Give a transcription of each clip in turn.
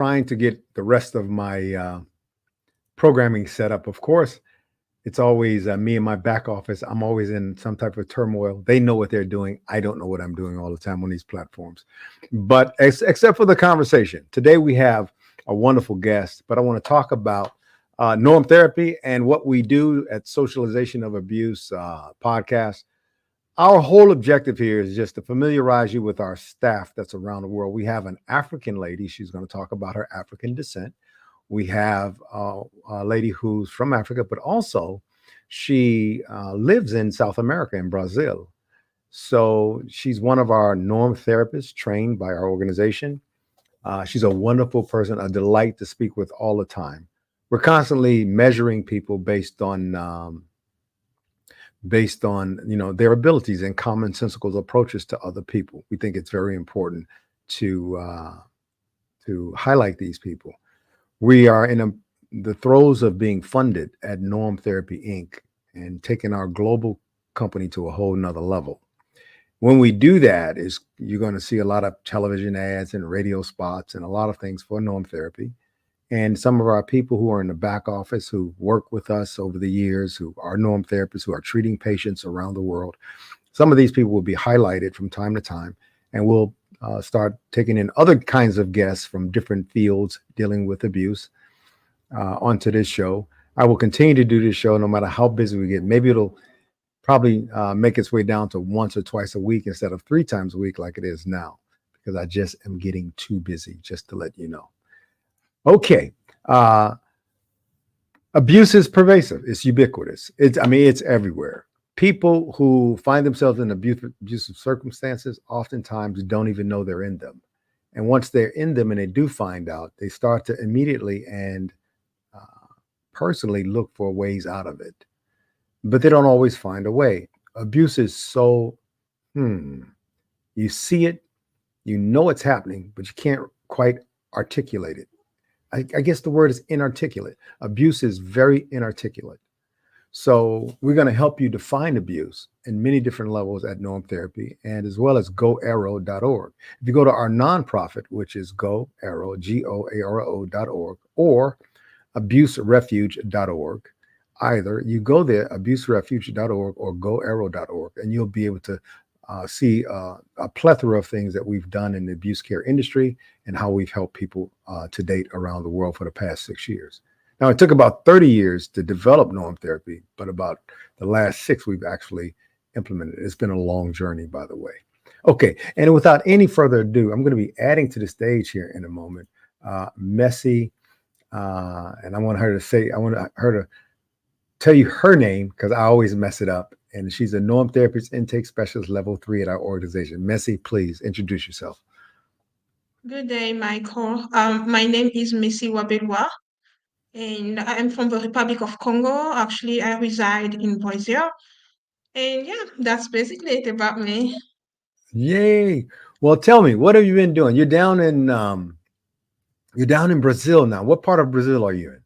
trying to get the rest of my programming set up. Of course, it's always me and my back office. I'm always in some type of turmoil. They know what they're doing. I don't know what I'm doing all the time on these platforms. But except for the conversation, today we have a wonderful guest, but I want to talk about norm therapy and what we do at Socialization of Abuse podcast. Our whole objective here is just to familiarize you with our staff that's around the world. We have an African lady. She's going to talk about her African descent. We have a lady who's from Africa, but also she lives in South America, in Brazil. So she's one of our norm therapists trained by our organization. She's a wonderful person, a delight to speak with all the time. We're constantly measuring people based on their abilities and commonsensical approaches to other people. We think it's very important to highlight these people. We are in the throes of being funded at Norm Therapy Inc. and taking our global company to a whole nother level. When we do that, you're going to see a lot of television ads and radio spots and a lot of things for Norm Therapy. And some of our people who are in the back office who work with us over the years, who are norm therapists, who are treating patients around the world, some of these people will be highlighted from time to time, and we'll start taking in other kinds of guests from different fields dealing with abuse onto this show. I will continue to do this show no matter how busy we get. Maybe it'll probably make its way down to once or twice a week instead of 3 times a week like it is now, because I just am getting too busy, just to let you know. Okay. Abuse is pervasive. It's ubiquitous. It's everywhere. People who find themselves in abusive circumstances oftentimes don't even know they're in them. And once they're in them and they do find out, they start to immediately and personally look for ways out of it. But they don't always find a way. Abuse is so, you see it, you know it's happening, but you can't quite articulate it. I guess the word is inarticulate. Abuse is very inarticulate. So we're going to help you define abuse in many different levels at Norm Therapy, and as well as goarrow.org. If you go to our nonprofit, which is goarrow, GOARO.org, or abuserefuge.org, either you go there, abuserefuge.org or goarrow.org, and you'll be able to see a plethora of things that we've done in the abuse care industry and how we've helped people to date around the world for the past 6 years. Now, it took about 30 years to develop norm therapy, but about the last 6 we've actually implemented it. It's been a long journey, by the way. Okay, and without any further ado, I'm going to be adding to the stage here in a moment, Messi, and I want her to tell you her name because I always mess it up. And she's a norm therapist intake specialist level 3 at our organization. Messi, please introduce yourself. Good day, Michael. My name is Ouabeloua, and I'm from the Republic of Congo. Actually, I reside in Brazil. And yeah, that's basically it about me. Yay. Well, tell me, what have you been doing? You're down in Brazil now. What part of Brazil are you in?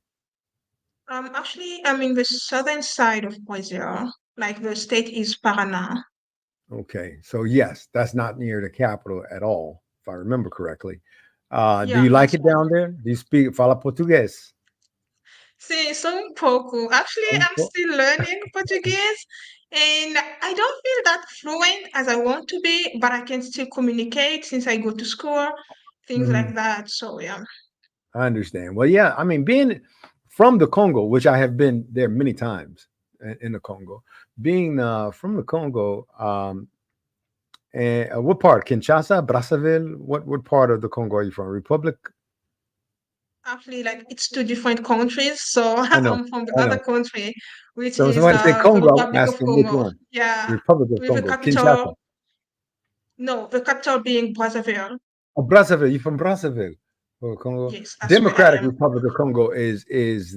Actually, I'm in the southern side of Brazil, like the state is Paraná. Okay. So yes, that's not near the capital at all, if I remember correctly. Do Yeah, you like that's it right. down there? Do you speak fala português? Sim, só um pouco. Actually, I'm still learning Portuguese, and I don't feel that fluent as I want to be, but I can still communicate since I go to school, things like Mhm. that. So yeah. I understand. Well, yeah, I mean, being from the Congo, which I have been there many times in the Congo, being from the Congo, and what part? Kinshasa, Brazzaville? What part of the Congo are you from? Republic? Actually, like it's two different countries. So I know, I'm from the I other know. country, which So when is somebody say the Congo, I'm Republic of asking which Congo. one? Yeah, Republic of with the Congo, Kinshasa. capital, no, the capital being Brazzaville. Oh, Brazzaville. You from Brazzaville? Oh, Congo. Yes, that's where I Democratic am. Republic of Congo is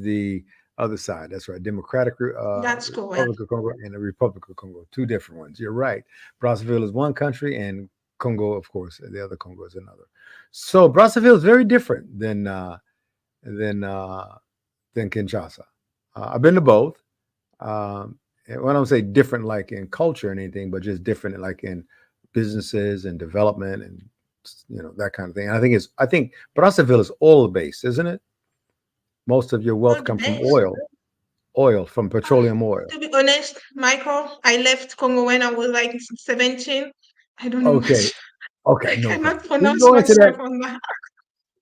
the other side. That's right. Democratic That's correct. Republic of Congo and the Republic of Congo. Two different ones. You're right. Brazzaville is one country, and Congo, of course, the other Congo is another. So Brazzaville is very different than uh, than Kinshasa. I've been to both. And when I don't say different, like in culture and anything, but just different, like in businesses and development and that kind of thing. And I think Brazzaville is oil based, isn't it? Most of your All wealth the come from best. oil from petroleum oil. To be honest, Michael, I left Congo when I was like 17. I don't know Okay, much. okay, I no problem. cannot We can pronounce go into that. myself on that.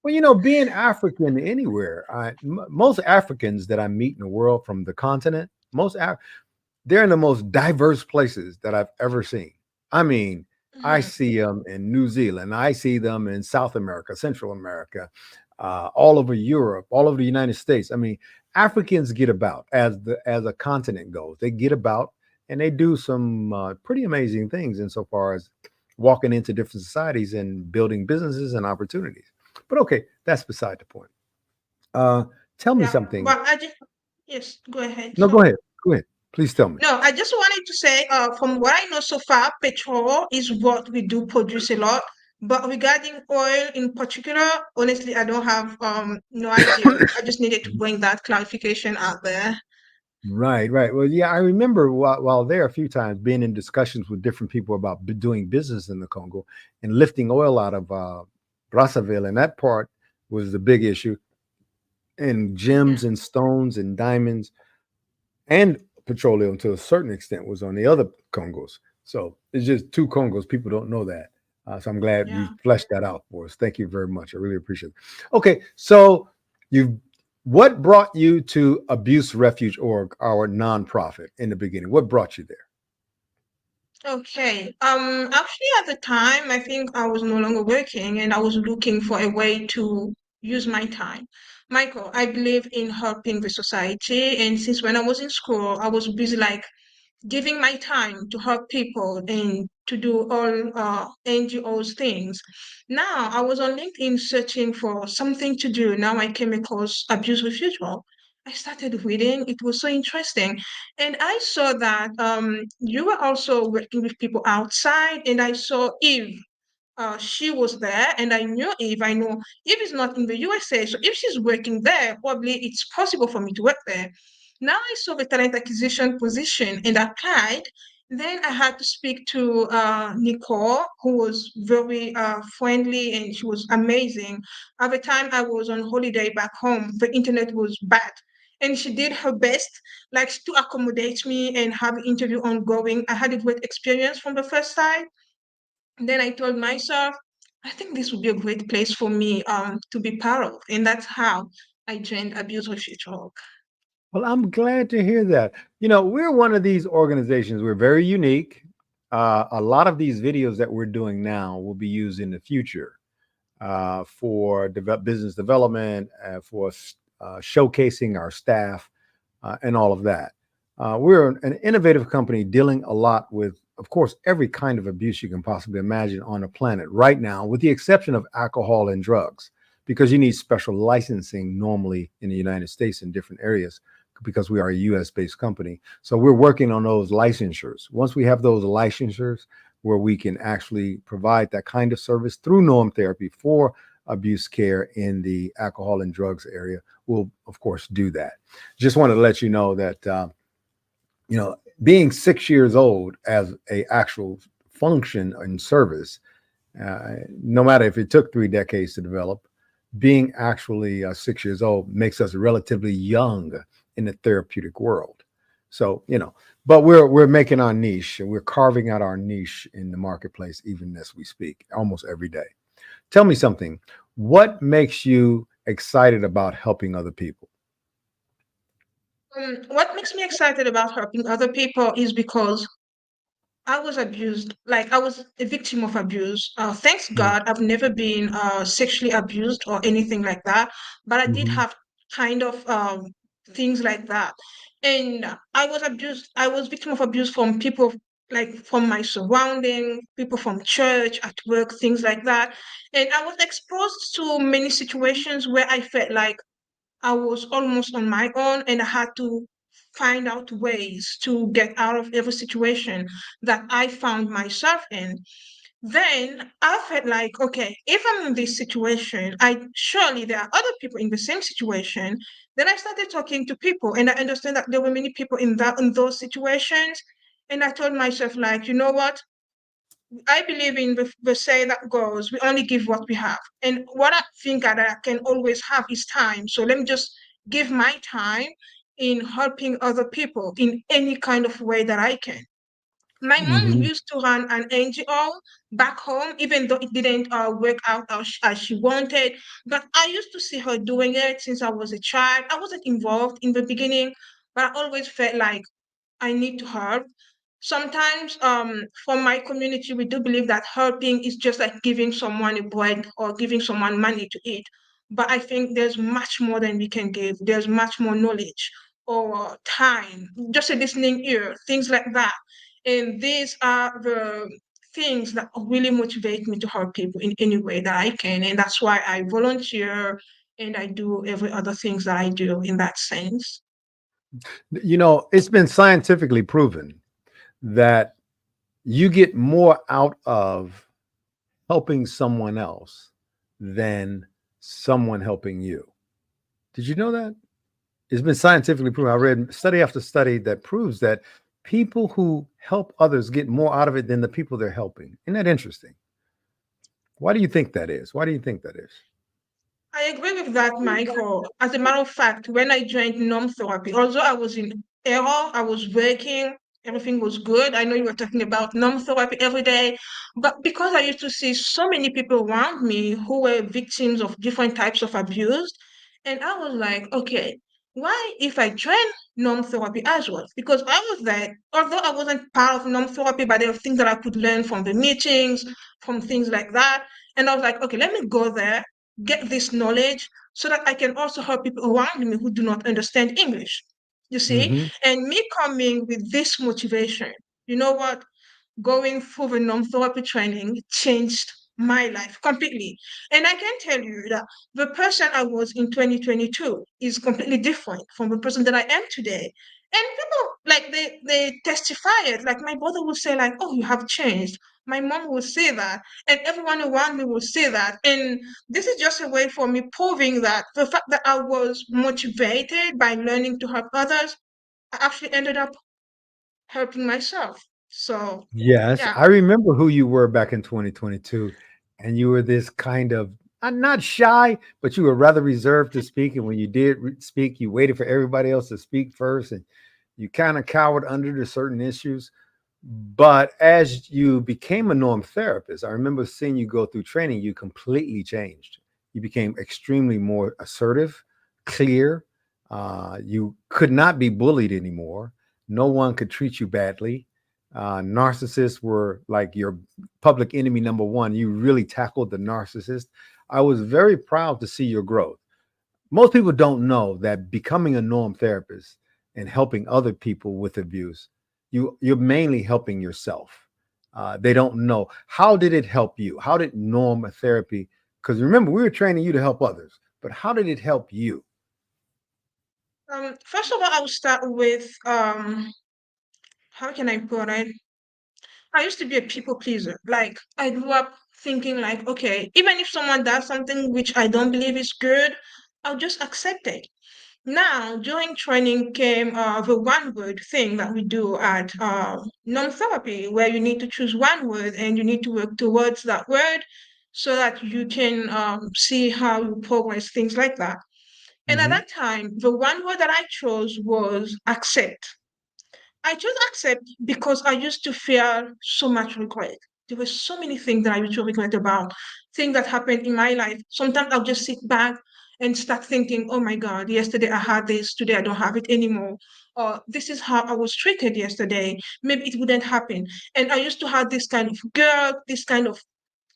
Well, being African anywhere, most Africans that I meet in the world from the continent, they're in the most diverse places that I've ever seen. I mean, I Mhm. see them in New Zealand, I see them in South America, Central America, all over Europe, all over the United States. I mean, Africans get about as a continent goes. They get about and they do some pretty amazing things insofar as walking into different societies and building businesses and opportunities. But okay, that's beside the point. Uh, Tell me Yeah, something. but I just, yes, go ahead. No, go Sorry. ahead. Go ahead. Please tell me. No, I just wanted to say, from what I know so far, petrol is what we do produce a lot. But regarding oil in particular, honestly, I don't have no idea. I just needed to bring that clarification out there. Right, right. Well, yeah, I remember while there a few times being in discussions with different people about doing business in the Congo and lifting oil out of Brazzaville, and that part was the big issue. And Yeah, gems and stones and diamonds and petroleum to a certain extent was on the other Congos. So it's just two Congos. People don't know that. So I'm glad you yeah. fleshed that out for us. Thank you very much. I really appreciate it. Okay, so you, what brought you to Abuse Refuge Org, our nonprofit, in the beginning? What brought you there? Okay. Actually, at the time, I think I was no longer working and I was looking for a way to use my time. Michael, I believe in helping the society, and since when I was in school, I was busy like giving my time to help people and to do all NGOs things. Now I was on LinkedIn searching for something to do. Now I came across Abuse Refuge. I started reading. It was so interesting, and I saw that you were also working with people outside. And I saw Eve, she was there, and I knew Eve. I know Eve is not in the USA, so if she's working there, probably it's possible for me to work there. Now I saw the talent acquisition position and applied. Then I had to speak to Nicole, who was very friendly and she was amazing. At the time I was on holiday back home, the internet was bad. And she did her best, like to accommodate me and have the interview ongoing. I had a great experience from the first time. Then I told myself, I think this would be a great place for me to be part of. And that's how I joined Abuse Refuge Org. Well, I'm glad to hear that. We're one of these organizations. We're very unique. A lot of these videos that we're doing now will be used in the future for business development, for showcasing our staff, and all of that. We're an innovative company dealing a lot with, of course, every kind of abuse you can possibly imagine on the planet right now, with the exception of alcohol and drugs, because you need special licensing normally in the United States in different areas because we are a US based company. So we're working on those licensures. Once we have those licensures where we can actually provide that kind of service through norm therapy for abuse care in the alcohol and drugs area, we'll, of course, do that. Just wanted to let you know that, being 6 years old as a actual function and service, no matter if it took 3 decades to develop, being actually 6 years old makes us relatively young in the therapeutic world. So, but we're making our niche and we're carving out our niche in the marketplace even as we speak, almost every day. Tell me something. What makes you excited about helping other people? What makes me excited about helping other people is because I was abused. Like I was a victim of abuse. Thanks God, I've never been sexually abused or anything like that. But I did Mm-hmm. have kind of things like that, and I was abused. I was victim of abuse from people like from my surrounding, people from church, at work, things like that. And I was exposed to many situations where I felt like I was almost on my own and I had to find out ways to get out of every situation that I found myself in. Then I felt like, okay, if I'm in this situation, I surely there are other people in the same situation. Then I started talking to people and I understand that there were many people in those situations. And I told myself, like, you know what? I believe in the say that goes, we only give what we have. And what I think that I can always have is time. So let me just give my time in helping other people in any kind of way that I can. My mom Hmm. used to run an NGO back home, even though it didn't work out as she wanted. But I used to see her doing it since I was a child. I wasn't involved in the beginning, but I always felt like I need to help. Sometimes, from my community, we do believe that helping is just like giving someone a bread or giving someone money to eat. But I think there's much more than we can give. There's much more knowledge or time, just a listening ear, things like that. And these are the things that really motivate me to help people in any way that I can. And that's why I volunteer and I do every other things that I do in that sense. It's been scientifically proven that you get more out of helping someone else than someone helping you. Did you know that? It's been scientifically proven. I read study after study that proves that people who help others get more out of it than the people they're helping. Isn't that interesting? Why do you think that is? Why do you think that is? I agree with that, Michael. As a matter of fact, when I joined norm therapy, although I was in error, I was working, everything was good. I know you were talking about norm therapy every day, but because I used to see so many people around me who were victims of different types of abuse, and I was like, okay, why if I join norm therapy as well? Because I was there, although I wasn't part of norm therapy, but there were things that I could learn from the meetings, from things like that. And I was like, okay, let me go there, get this knowledge so that I can also help people around me who do not understand English. You see? Hmm. And me coming with this motivation, you know what? Going through the norm therapy training changed my life completely. And I can tell you that the person I was in 2022 is completely different from the person that I am today. And people like they testify it. Like my brother will say, like, oh, you have changed. My mom will say that, and everyone around me will say that. And this is just a way for me proving that the fact that I was motivated by learning to help others, I actually ended up helping myself. So Yes, yeah. I remember who you were back in 2022, and you were this kind of not shy, but you were rather reserved to speak. And when you did speak, you waited for everybody else to speak first, and you kind of cowered under to certain issues. But as you became a norm therapist, I remember seeing you go through training, you completely changed. You became extremely more assertive, clear. You could not be bullied anymore. No one could treat you badly. Narcissists were like your public enemy number one. You really tackled the narcissist. I was very proud to see your growth. Most people don't know that becoming a norm therapist and helping other people with abuse, you're mainly helping yourself. They don't know. How did it help you? How did norm therapy? Because remember, we were training you to help others, but how did it help you? First of all, I will start with how can I put it? I used to be a people pleaser. Like I grew up thinking like, okay, even if someone does something which I don't believe is good, I'll just accept it. Now, during training came the one word thing that we do at non therapy, where you need to choose one word and you need to work towards that word so that you can see how you progress, things like that. And at Hmm. that time, the one word that I chose was accept. I chose accept because I used to feel so much regret. There were so many things that I used to regret about, things that happened in my life. Sometimes I'll just sit back and start thinking, oh my God, yesterday I had this, today I don't have it anymore. Or this is how I was treated yesterday. Maybe it wouldn't happen. And I used to have this kind of guilt, this kind of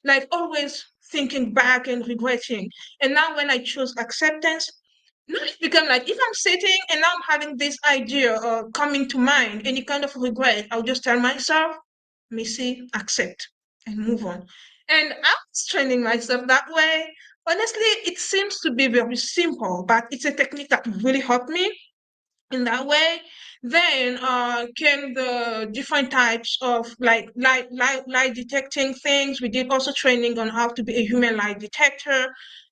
like always thinking back and regretting. And now when I choose acceptance, now it become like if I'm sitting and now I'm having this idea coming to mind, any kind of regret, I'll just tell myself, Missy, accept and move on. And I was training myself that way. Honestly, it seems to be very simple, but it's a technique that really helped me in that way. Then came the different types of like lie detecting things. We did also training on how to be a human lie detector.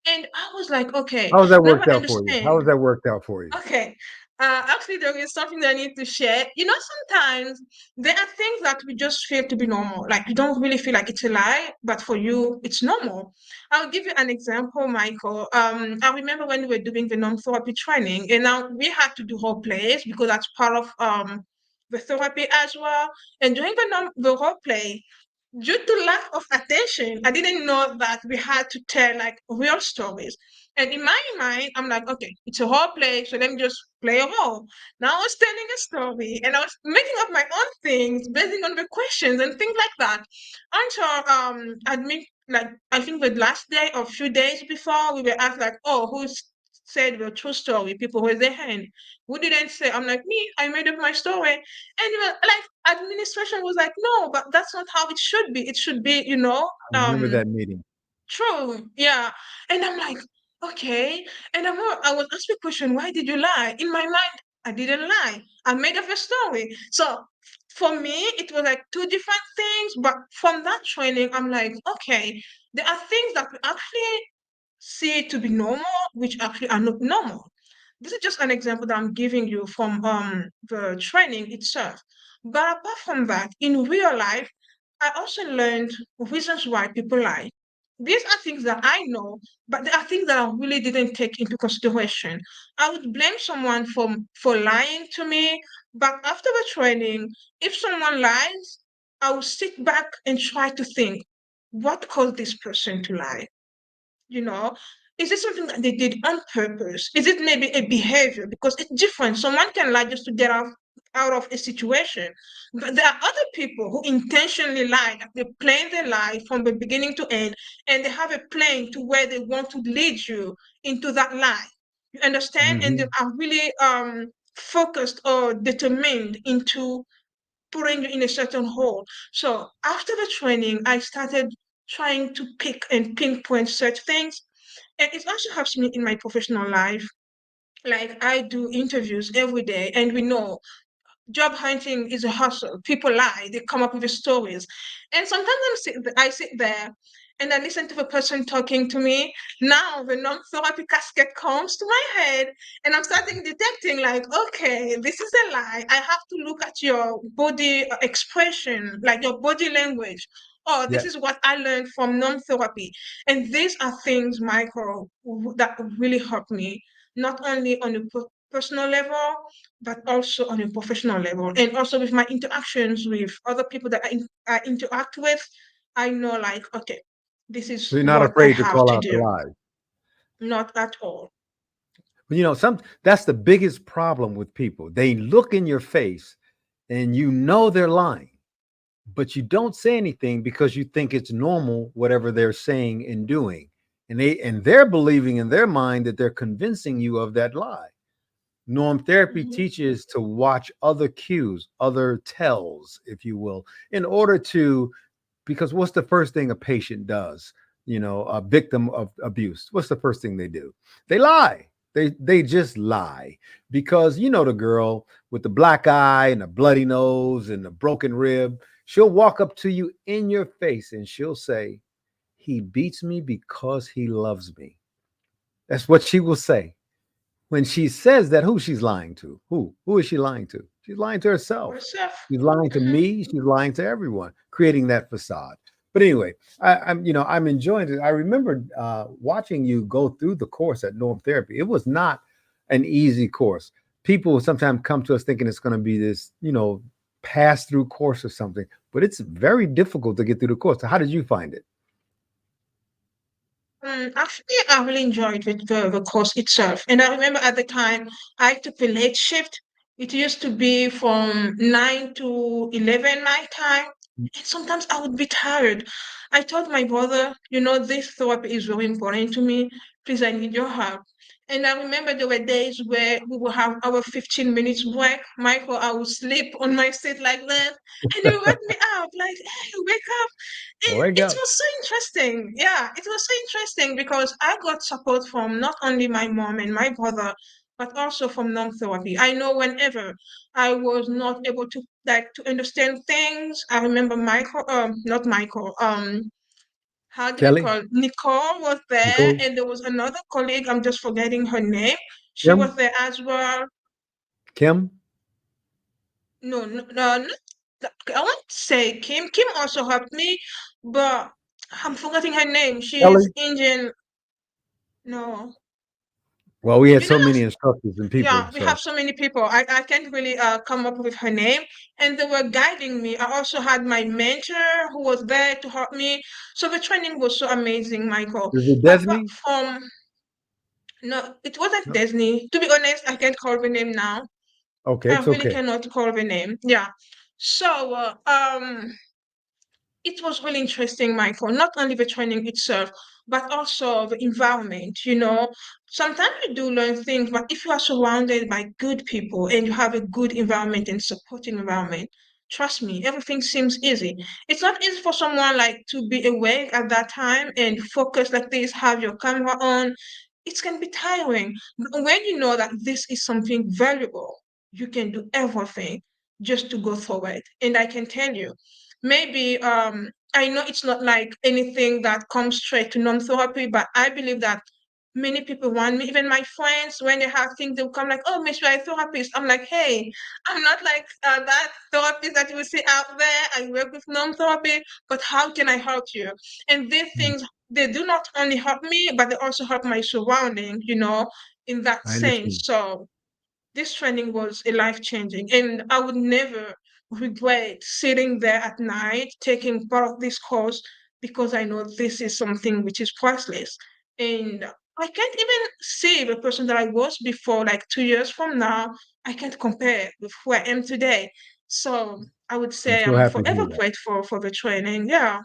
And I was like, okay, How has that now worked I out for you? How understand. has that worked out for you? Okay. Actually, there is something that I need to share. Sometimes there are things that we just feel to be normal. Like you don't really feel like it's a lie, but for you, it's normal. I'll give you an example, Michael. I remember when we were doing the norm therapy training, and now we had to do role plays because that's part of the therapy as well. And during the role play, due to lack of attention, I didn't know that we had to tell like real stories. And in my mind, I'm like, okay, it's a role play, so let me just play a role. Now I was telling a story and I was making up my own things based on the questions and things like that. Until admit like I think the last day or few days before we were asked like, oh, said the true story? People raise their hand. Who didn't say? I'm like, me, I made up my story. And like administration was like, no, but that's not how it should be. It should be, I remember that meeting. true. Yeah. And I'm like, okay. And I was asked the question, why did you lie? In my mind, I didn't lie. I made up a story. So for me, it was like two different things. But from that training, I'm like, okay, there are things that we actually see to be normal, which actually are not normal. This is just an example that I'm giving you from the training itself. But apart from that, in real life, I also learned reasons why people lie. These are things that I know, but there are things that I really didn't take into consideration. I would blame someone for lying to me, but after the training, if someone lies, I will sit back and try to think, what caused this person to lie? you know is it something that they did on purpose? Is it maybe a behavior? Because it's different. Someone can lie just to get out of a situation, but there are other people who intentionally lie, like they plan their lie from the beginning to end, and they have a plan to where they want to lead you into that lie. You understand? And they Hmm. are really focused or determined into putting you in a certain hole. So after the training, I started trying to pick and pinpoint such things. And it also helps me in my professional life. Like I do interviews every day, and we know job hunting is a hustle. People lie, they come up with stories. And sometimes I sit there and I listen to the person talking to me. Now the non-therapy casket comes to my head and I'm starting detecting like, okay, this is a lie. I have to look at your body expression, like your body language. Oh, this Yeah. is what I learned from non-therapy. And these are things, Michael, that really help me, not only on a personal level, but also on a professional level. And also with my interactions with other people that I interact with, I know like, okay, this So is you're not what I afraid to have call to out the do. lies. Not at all. Some that's the biggest problem with people. They look in your face and you know they're lying, but you don't say anything because you think it's normal whatever they're saying and doing. And they're believing in their mind that they're convincing you of that lie. Norm therapy Mhm. teaches to watch other cues, other tells, if you will, in order to, because what's the first thing a patient does? A victim of abuse. What's the first thing they do? They lie. They just lie because the girl with the black eye and the bloody nose and the broken rib. She'll walk up to you in your face and she'll say, "He beats me because he loves me." That's what she will say. When she says that, who she's lying to? Who is she lying to? She's lying to herself. Yourself. She's lying to Mhm. me. She's lying to everyone, creating that facade. But anyway, I'm enjoying it. I remember watching you go through the course at Norm Therapy. It was not an easy course. People sometimes come to us thinking it's going to be this, pass through course or something, but it's very difficult to get through the course. So how did you find it? Actually, I really enjoyed the course itself. And I remember at the time I took the late shift. It used to be from 9 to 11 my time. And sometimes I would be tired. I told my brother, this therapy is very important to me. Please, I need your help. And I remember there were days where we would have our 15 minutes break. Michael, I would sleep on my seat like that. And he would wake me up, like, hey, wake up. And Wake it up, was so interesting. Yeah, it was so interesting because I got support from not only my mom and my brother, but also from non-therapy. I know whenever I was not able to to understand things, I remember not Michael, how do we Kelly, call Nicole was there, Nicole, and there was another colleague, I'm just forgetting her name. She Kim. was there as well. Kim, No, no, no, not I want to say Kim. Kim also helped me, but I'm forgetting her name. She's Ellie. Indian. No, Well, we had you know, so many instructors and people, yeah, we so have so many people. I can't really come up with her name, and they were guiding me. I also had my mentor who was there to help me. So the training was so amazing, Michael. is it Apart Desney? from no, it wasn't No. Disney. To be honest, I can't call the name now. Okay, I it's really okay. cannot call the name. Yeah. So it was really interesting, Michael, not only the training itself, but also the environment. Sometimes you do learn things, but if you are surrounded by good people and you have a good environment and supporting environment, trust me, everything seems easy. It's not easy for someone like to be awake at that time and focus like this, have your camera on. It can be tiring. But when you know that this is something valuable, you can do everything just to go forward. And I can tell you, maybe I know it's not like anything that comes straight to norm therapy, but I believe that many people want me, even my friends, when they have things, they'll come like, oh, Miss, you're a therapist. I'm like, hey, I'm not like that therapist that you will see out there. I work with norm therapy, but how can I help you? And these Mm, things, they do not only help me, but they also help my surrounding, in that I sense. understand. So this training was a life changing, and I would never regret sitting there at night taking part of this course because I know this is something which is priceless. And I can't even see the person that I was before, like 2 years from now. I can't compare with who I am today. So I would I'm say so I'm happy to forever hear that. grateful for the training. Yeah.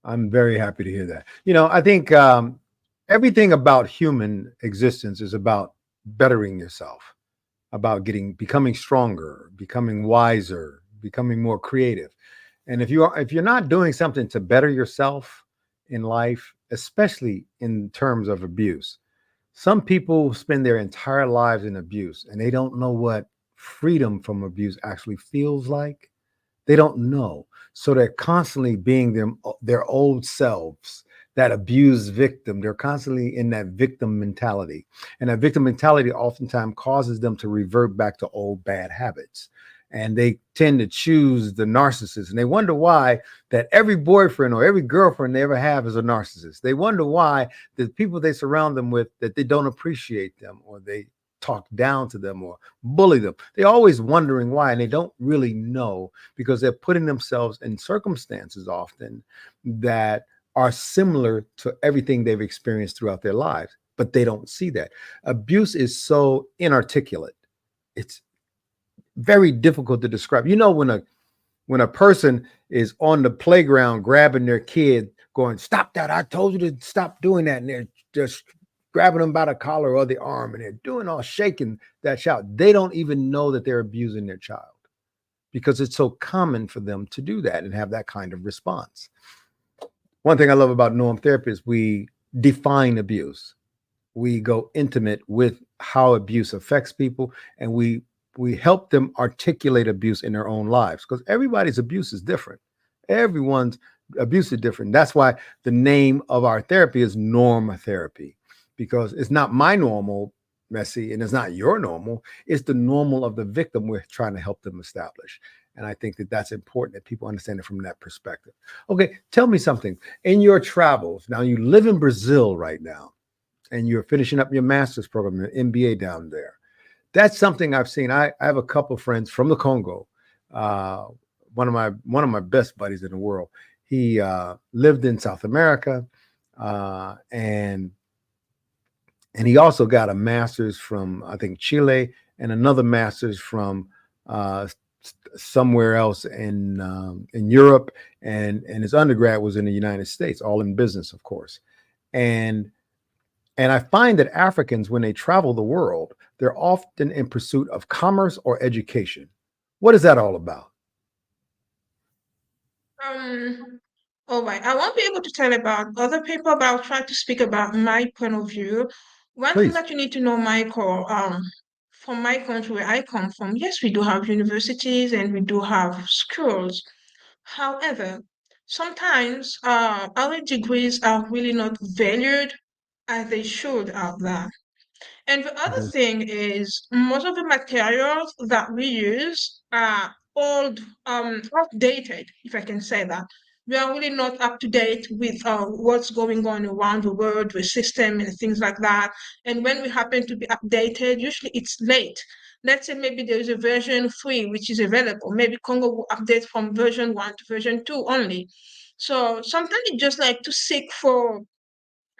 I'm very happy to hear that. I think everything about human existence is about bettering yourself, about becoming stronger, becoming wiser, becoming more creative. And if you're not doing something to better yourself in life, especially in terms of abuse, some people spend their entire lives in abuse and they don't know what freedom from abuse actually feels like. They don't know. So they're constantly being their old selves, that abused victim. They're constantly in that victim mentality. And that victim mentality oftentimes causes them to revert back to old bad habits. And they tend to choose the narcissist. And they wonder why that every boyfriend or every girlfriend they ever have is a narcissist. They wonder why the people they surround them with, that they don't appreciate them, or they talk down to them or bully them. They're always wondering why, and they don't really know, because they're putting themselves in circumstances often that are similar to everything they've experienced throughout their lives, but they don't see that. Abuse is so inarticulate. It's very difficult to describe. When a person is on the playground grabbing their kid, going, "Stop that! I told you to stop doing that," and they're just grabbing them by the collar or the arm, and they're doing all shaking that child. They don't even know that they're abusing their child because it's so common for them to do that and have that kind of response. One thing I love about norm therapy is we define abuse. We go intimate with how abuse affects people, and we help them articulate abuse in their own lives, because everybody's abuse is different. Everyone's abuse is different. That's why the name of our therapy is norm therapy, because it's not my normal, messy, and it's not your normal. It's the normal of the victim we're trying to help them establish. And I think that that's important, that people understand it from that perspective. Okay, tell me something. In your travels, now you live in Brazil right now, and you're finishing up your master's program, your MBA down there. That's something I've seen. I have a couple of friends from the Congo. Uh, one of my best buddies in the world. He lived in South America, and he also got a master's from, I think, Chile, and another master's from uh, somewhere else in Europe, and his undergrad was in the United States, all in business, of course. And and I find that Africans, when they travel the world, they're often in pursuit of commerce or education. What is that all about? Um, all right. I won't be able to tell about other people, but I'll try to speak about my point of view. One thing Please. that you need to know, Michael, from my country where I come from, yes, we do have universities and we do have schools. However, sometimes our degrees are really not valued as they should out there. And the other Mhm. thing is most of the materials that we use are old, outdated, if I can say that. We are really not up to date with what's going on around the world, the system, and things like that. And when we happen to be updated, usually it's late. Let's say maybe there is a version 3 which is available. Maybe Congo will update from version 1 to version 2 only. So sometimes it's just like to seek for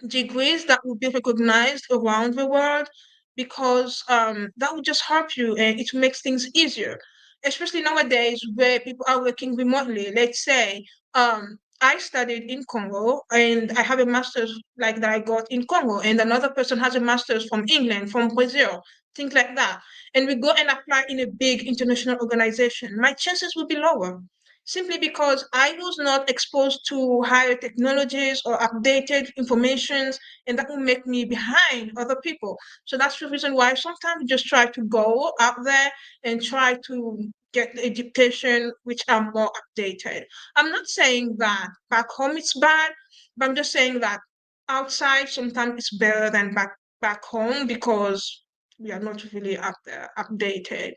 degrees that will be recognized around the world because that will just help you and it makes things easier, especially nowadays where people are working remotely. Let's say I studied in Congo and I have a master's like that I got in Congo, and another person has a master's from England, from Brazil, things like that. And we go and apply in a big international organization. My chances will be lower simply because I was not exposed to higher technologies or updated informations, and that will make me behind other people. So that's the reason why sometimes just try to go out there and try to get the education which are more updated. I'm not saying that back home it's bad, but I'm just saying that outside sometimes it's better than back home because we are not really up there updated.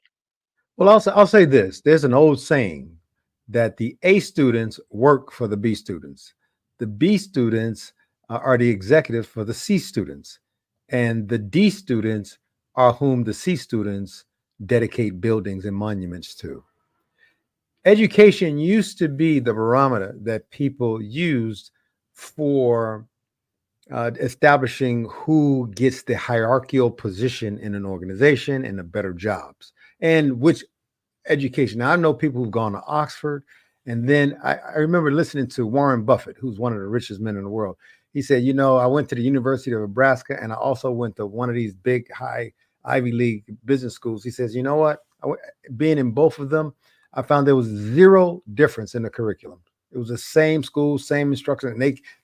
Well, I'll say this. There's an old saying that the A students work for the B students. The B students are the executives for the C students, and the D students are whom the C students dedicate buildings and monuments to. Education used to be the barometer that people used for establishing who gets the hierarchical position in an organization and the better jobs and which education. Now, I know people who've gone to Oxford, and then I remember listening to Warren Buffett, who's one of the richest men in the world. He said, "You know, I went to the University of Nebraska, and I also went to one of these big, high Ivy League business schools." He says, "You know what? Being in both of them, I found there was zero difference in the curriculum. It was the same school, same instruction, and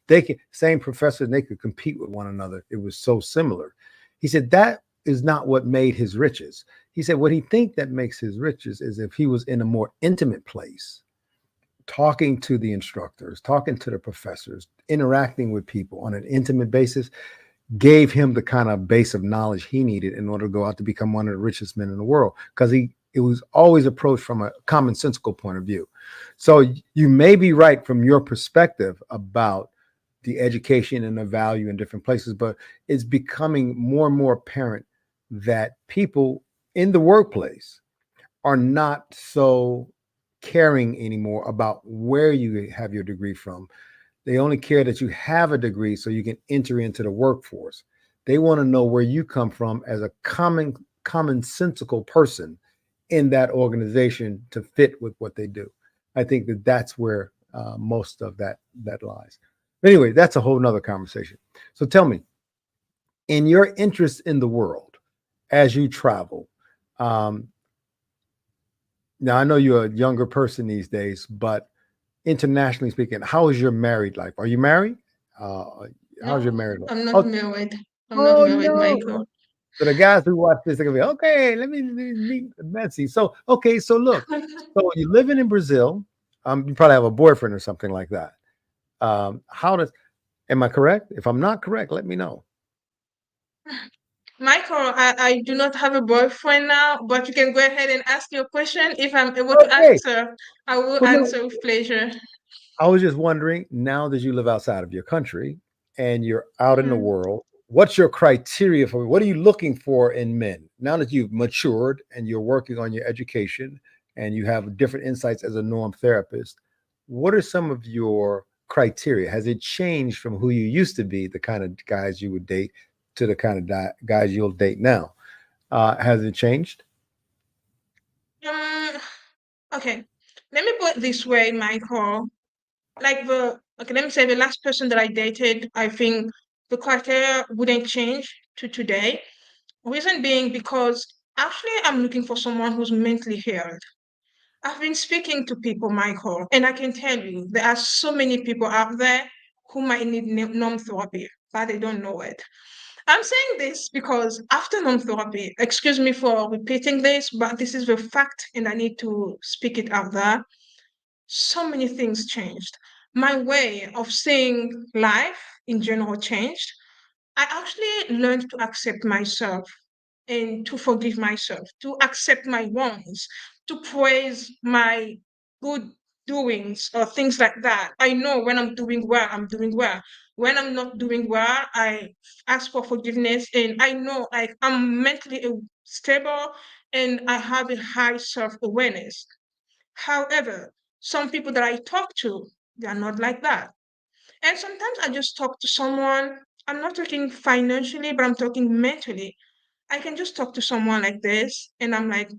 they could same professors, and they could compete with one another. It was so similar." He said that is not what made his riches. He said what he think that makes his riches is if he was in a more intimate place, talking to the instructors, talking to the professors, interacting with people on an intimate basis, gave him the kind of base of knowledge he needed in order to go out to become one of the richest men in the world. Because it was always approached from a commonsensical point of view. So you may be right from your perspective about the education and the value in different places, but it's becoming more and more apparent that people in the workplace are not so caring anymore about where you have your degree from. They only care that you have a degree so you can enter into the workforce. They want to know where you come from as a commonsensical person in that organization to fit with what they do. I think that that's where most of that lies. But anyway, that's a whole nother conversation. So tell me, in your interest in the world as you travel, um, now I know you're a younger person these days, but internationally speaking, how is your married life? Are you married? Uh, how's your No, married life? I'm not Oh, married. I'm not oh married, no. Michael. So the guys who watch this are gonna be okay. Let me meet Betsy. So okay, so look, so you're living in Brazil. You probably have a boyfriend or something like that. How does? Am I correct? If I'm not correct, let me know. Michael, I do not have a boyfriend now, but you can go ahead and ask your question. If I'm able to Okay. answer, I will Well, no, answer with pleasure. I was just wondering, now that you live outside of your country and you're out in the Mhm. world, what's your criteria for what are you looking for in men? Now that you've matured and you're working on your education and you have different insights as a norm therapist, what are some of your criteria? Has it changed from who you used to be, the kind of guys you would date, to the kind of guys you'll date now? Has it changed? Um, okay. Let me put it this way, Michael. Let me say the last person that I dated, I think the criteria wouldn't change to today. Reason being because actually I'm looking for someone who's mentally healed. I've been speaking to people, Michael, and I can tell you there are so many people out there who might need norm therapy, but they don't know it. I'm saying this because after norm therapy, excuse me for repeating this, but this is the fact and I need to speak it out there. So many things changed. My way of seeing life in general changed. I actually learned to accept myself and to forgive myself, to accept my wrongs, to praise my good doings or things like that. I know when I'm doing well, I'm doing well. When I'm not doing well, I ask for forgiveness, and I know like I'm mentally stable and I have a high self-awareness. However, some people that I talk to, they are not like that. And sometimes I just talk to someone. I'm not talking financially, but I'm talking mentally. I can just talk to someone like this, and I'm like,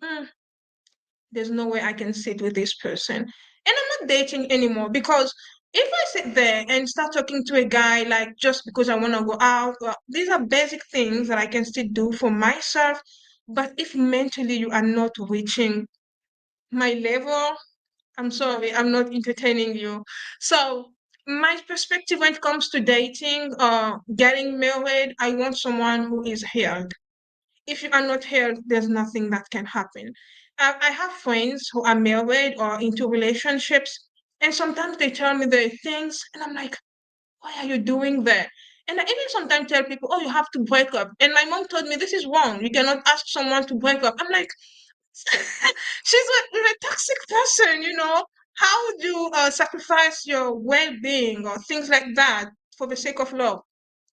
there's no way I can sit with this person. And I'm not dating anymore because if I sit there and start talking to a guy like just because I want to go out, well, these are basic things that I can still do for myself. But if mentally you are not reaching my level, I'm sorry, I'm not entertaining you. So, my perspective when it comes to dating or getting married, I want someone who is healed. If you are not healed, there's nothing that can happen. I have friends who are married or into relationships, and sometimes they tell me their things, and I'm like, why are you doing that? And I even sometimes tell people, oh, you have to break up. And my mom told me this is wrong. You cannot ask someone to break up. I'm like, she's a toxic person, you know. How would you sacrifice your well-being or things like that for the sake of love?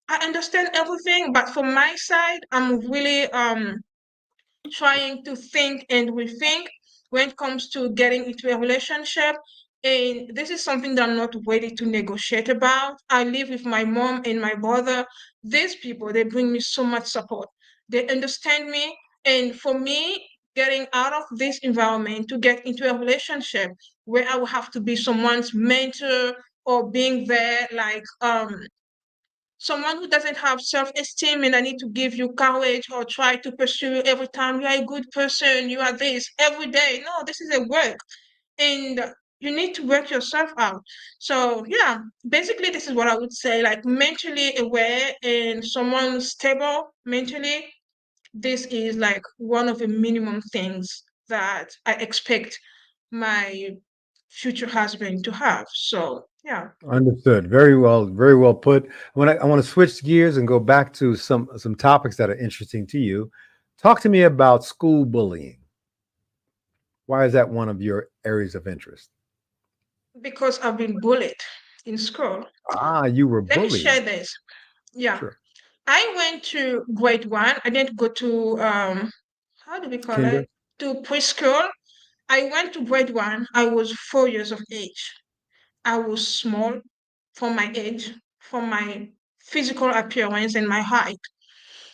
I understand everything, but from my side, I'm really trying to think and rethink when it comes to getting into a relationship. And this is something that I'm not ready to negotiate about. I live with my mom and my brother. These people, they bring me so much support. They understand me. And for me, getting out of this environment to get into a relationship where I will have to be someone's mentor or being there like someone who doesn't have self-esteem and I need to give you courage or try to pursue you every time you are a good person, you are this every day. No, this is a work and you need to work yourself out. So yeah, basically this is what I would say, like mentally aware and someone stable mentally. This is like one of the minimum things that I expect my future husband to have. So yeah. Understood. Very well put. I want to switch gears and go back to some topics that are interesting to you. Talk to me about school bullying. Why is that one of your areas of interest? Because I've been bullied in school. Ah, you were Let me share bullied. this. Yeah, Sure. I went to grade one. I didn't go to how do we call Kinder. it? To preschool. I went to grade one. I was 4 years of age. I was small for my age, for my physical appearance and my height.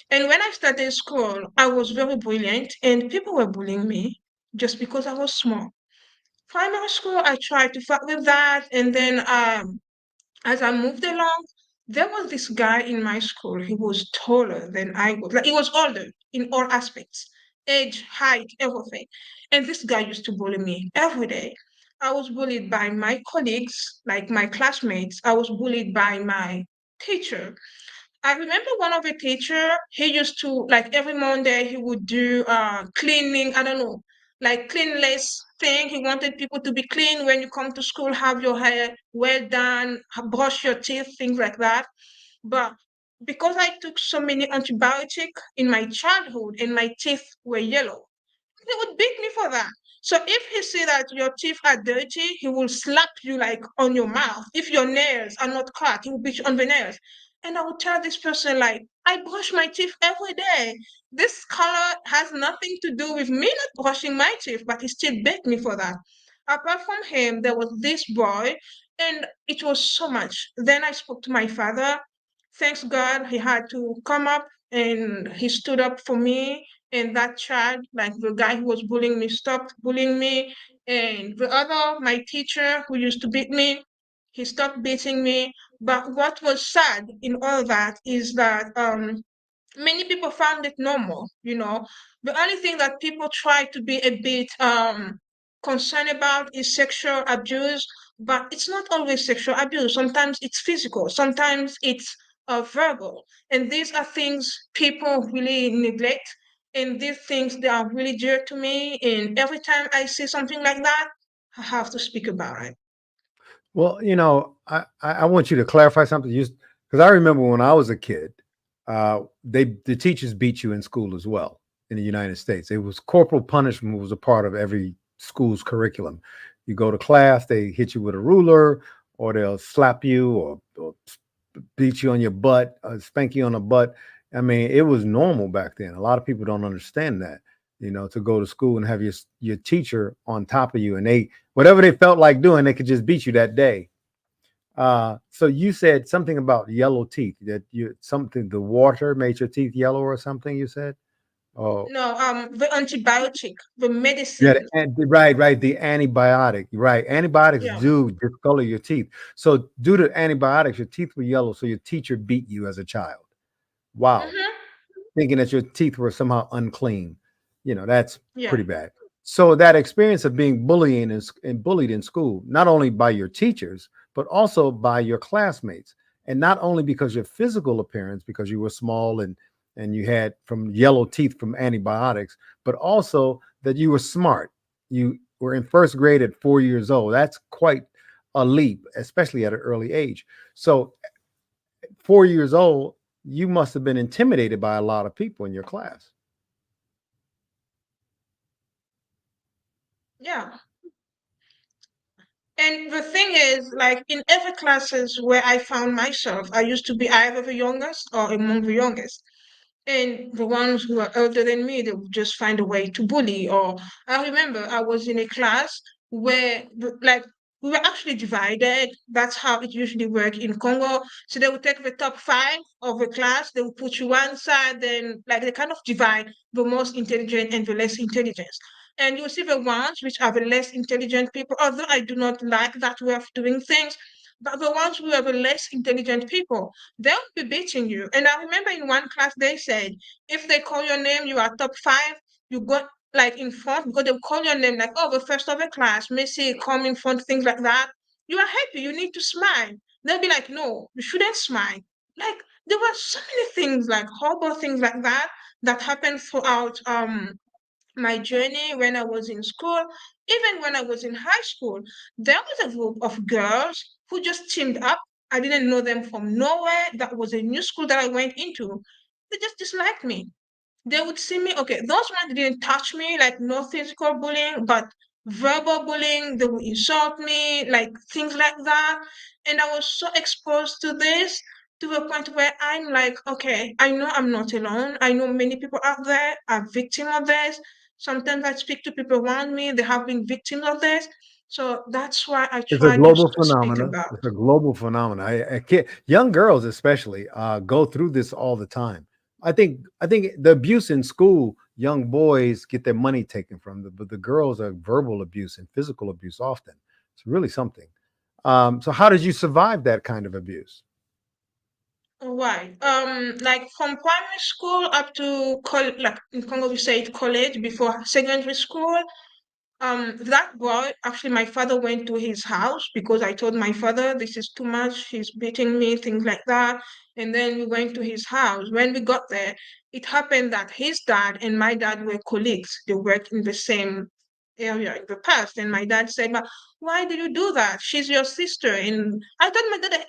And when I started school, I was very brilliant, and people were bullying me just because I was small. Primary school, I tried to fight with that, and then as I moved along, there was this guy in my school. He was taller than I was. Like he was older in all aspects, age, height, everything. And this guy used to bully me every day. I was bullied by my colleagues, like my classmates. I was bullied by my teacher. I remember one of the teacher, he used to like every Monday he would do cleaning, I don't know, like cleanliness thing. He wanted people to be clean when you come to school, have your hair well done, brush your teeth, things like that. But because I took so many antibiotics in my childhood and my teeth were yellow, he would beat me for that. So if he see that your teeth are dirty, he will slap you like on your mouth. If your nails are not cut, he will beat you on the nails. And I would tell this person like, I brush my teeth every day. This color has nothing to do with me not brushing my teeth, but he still beat me for that. Apart from him, there was this boy, and it was so much. Then I spoke to my father. Thanks God, he had to come up and he stood up for me and that child, like the guy who was bullying me, stopped bullying me. And the other, my teacher who used to beat me, he stopped beating me. But what was sad in all that is that many people found it normal, you know. The only thing that people try to be a bit concerned about is sexual abuse, but it's not always sexual abuse. Sometimes it's physical, sometimes it's verbal. And these are things people really neglect. And these things, they are really dear to me. And every time I see something like that, I have to speak about it. Well, I want you to clarify something. Because I remember when I was a kid, The teachers beat you in school as well in the United States. It was corporal punishment was a part of every school's curriculum. You go to class, they hit you with a ruler, or they'll slap you, or beat you on your butt, spank you on the butt. I mean, it was normal back then. A lot of people don't understand that. To go to school and have your teacher on top of you, and they whatever they felt like doing, they could just beat you that day. So you said something about yellow teeth, that the water made your teeth yellow or something, you said? Oh, No, the antibiotic, the yeah, medicine. right. The antibiotic, right. Antibiotics Yeah. do discolor your teeth. So due to antibiotics, your teeth were yellow. So your teacher beat you as a child. Wow. Mm-hmm. Thinking that your teeth were somehow unclean. That's Yeah. pretty bad. So that experience of being and bullied in school, not only by your teachers, but also by your classmates, and not only because your physical appearance, because you were small and you had from yellow teeth from antibiotics, but also that you were smart. You were in first grade at 4 years old. That's quite a leap, especially at an early age. So 4 years old, you must have been intimidated by a lot of people in your class. Yeah. And the thing is, like in every classes where I found myself, I used to be either the youngest or among the youngest. And the ones who are older than me, they would just find a way to bully. Or I remember I was in a class where, like, we were actually divided. That's how it usually works in Congo. So they would take the top five of the class, they would put you one side, then like they kind of divide the most intelligent and the less intelligent. And you see the ones which are the less intelligent people, although I do not like that way of doing things, but the ones who are the less intelligent people, they'll be beating you. And I remember in one class they said, if they call your name, you are top five, you go like in front because they'll call your name like, oh, the first of the class, Messi, come in front, things like that. You are happy, you need to smile. They'll be like, no, you shouldn't smile. Like there were so many things, like horrible things like that that happened throughout my journey when I was in school, even when I was in high school, there was a group of girls who just teamed up. I didn't know them from nowhere. That was a new school that I went into. They just disliked me. They would see me, okay, those ones didn't touch me, like no physical bullying, but verbal bullying, they would insult me, like things like that. And I was so exposed to this to the point where I'm like, okay, I know I'm not alone. I know many people out there are victims of this. Sometimes I speak to people around me, they have been victims of this. So that's why I It's a try to global speak phenomena. about. It's a global phenomena. Young girls especially go through this all the time. I think the abuse in school, young boys get their money taken from them, but the girls are verbal abuse and physical abuse often. It's really something. So how did you survive that kind of abuse? Why? Like from primary school up to like in Congo we say it college before secondary school. That boy, actually, my father went to his house because I told my father, this is too much. He's beating me, things like that. And then we went to his house. When we got there, it happened that his dad and my dad were colleagues. They worked in the same area in the past. And my dad said, but why did you do that? She's your sister. And I told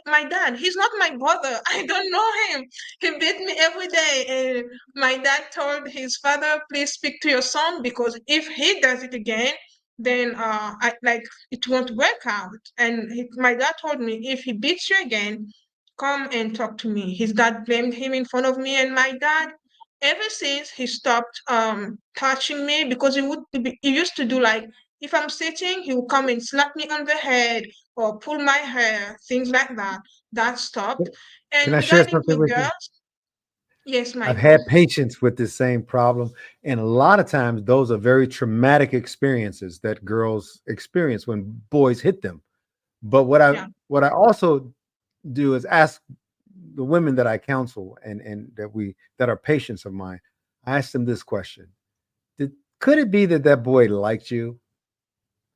my dad, he's not my brother. I don't know him. He beat me every day. And my dad told his father, please speak to your son because if he does it again, then I like it won't work out. And my dad told me if he beats you again, come and talk to me. His dad blamed him in front of me and my dad. Ever since he stopped touching me because he used to do like if I'm sitting, he would come and slap me on the head or pull my hair, things like that. That stopped. Can And I share regarding something the with you? girls, yes, I've Michael. had patients with this same problem. And a lot of times, those are very traumatic experiences that girls experience when boys hit them. But Yeah. what I also do is ask the women that I counsel and that are patients of mine. I ask them this question: could it be that that boy liked you?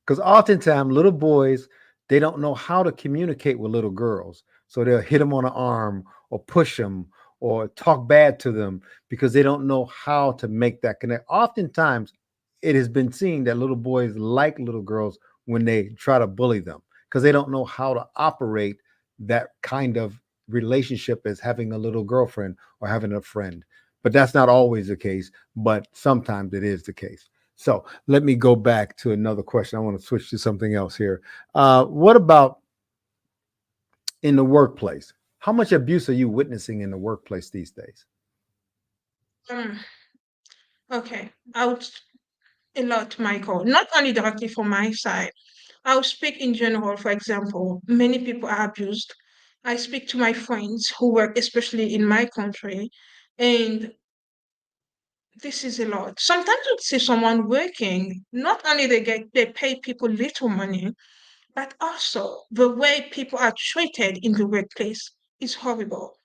Because oftentimes little boys, they don't know how to communicate with little girls. So they'll hit them on the arm or push them or talk bad to them because they don't know how to make that connect. Oftentimes, it has been seen that little boys like little girls when they try to bully them because they don't know how to operate that kind of relationship as having a little girlfriend or having a friend. But that's not always the case, but sometimes it is the case. So let me go back to another question. I want to switch to something else here. What about in the workplace? How much abuse are you witnessing in the workplace these days? Um, okay, out a lot, Michael. Not only directly from my side. I'll speak in general. For example, many people are abused. I speak to my friends who work, especially in my country, and this is a lot. Sometimes you see someone working, not only they pay people little money, but also the way people are treated in the workplace is horrible.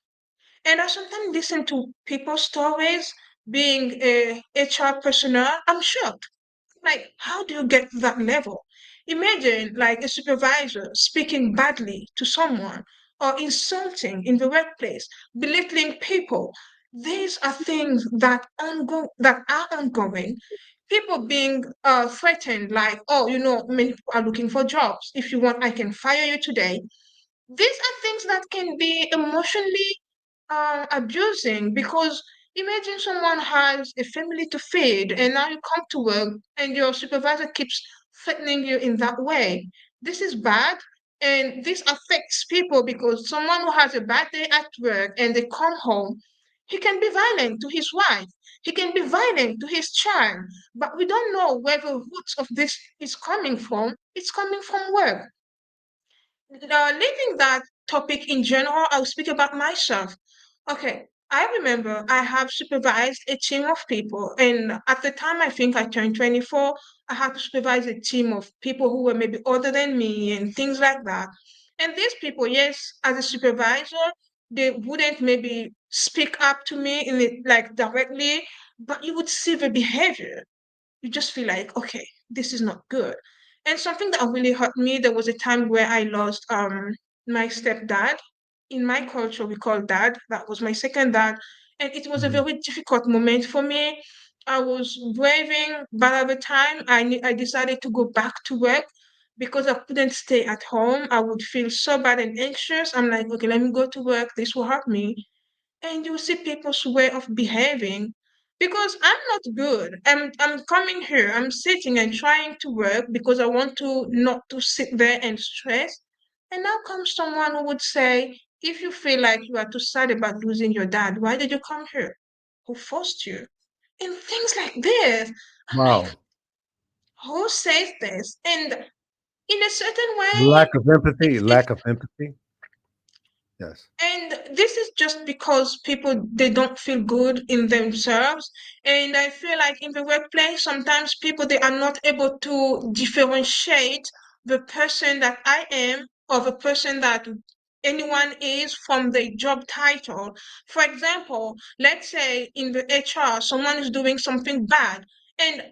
And I sometimes listen to people's stories. Being a HR personnel, I'm shocked. Like, how do you get to that level? Imagine like a supervisor speaking badly to someone or insulting in the workplace, belittling people. These are things that are ongoing. People being threatened, like, oh, many people are looking for jobs. If you want, I can fire you today. These are things that can be emotionally abusing, because imagine someone has a family to feed and now you come to work and your supervisor keeps threatening you in that way. This is bad, and this affects people because someone who has a bad day at work and they come home, he can be violent to his wife, he can be violent to his child, but we don't know where the roots of this is coming from. It's coming from work. Leaving that topic in general, I'll speak about myself. Okay, I remember I have supervised a team of people, and at the time I think I turned 24, I had to supervise a team of people who were maybe older than me and things like that. And these people, yes, as a supervisor, they wouldn't maybe speak up to me in it like directly, but you would see the behavior. You just feel like, okay, this is not good. And something that really hurt me, there was a time where I lost my stepdad. In my culture, we call dad. That was my second dad. And it was a Mhm. very difficult moment for me. I was grieving, but at the time, I decided to go back to work because I couldn't stay at home. I would feel so bad and anxious. I'm like, okay, let me go to work. This will help me. And you see people's way of behaving, because I'm not good. I'm coming here, I'm sitting and trying to work because I want to not to sit there and stress. And now comes someone who would say, if you feel like you are too sad about losing your dad, why did you come here? Who forced you? And things like this. I'm like, Wow. who says this? And in a certain way, Lack of empathy, it's lack of empathy. Yes. and this is just because people, they don't feel good in themselves. And I feel like in the workplace, sometimes people, they are not able to differentiate the person that I am or the person that anyone is from the job title. For example, let's say in the HR, someone is doing something bad, and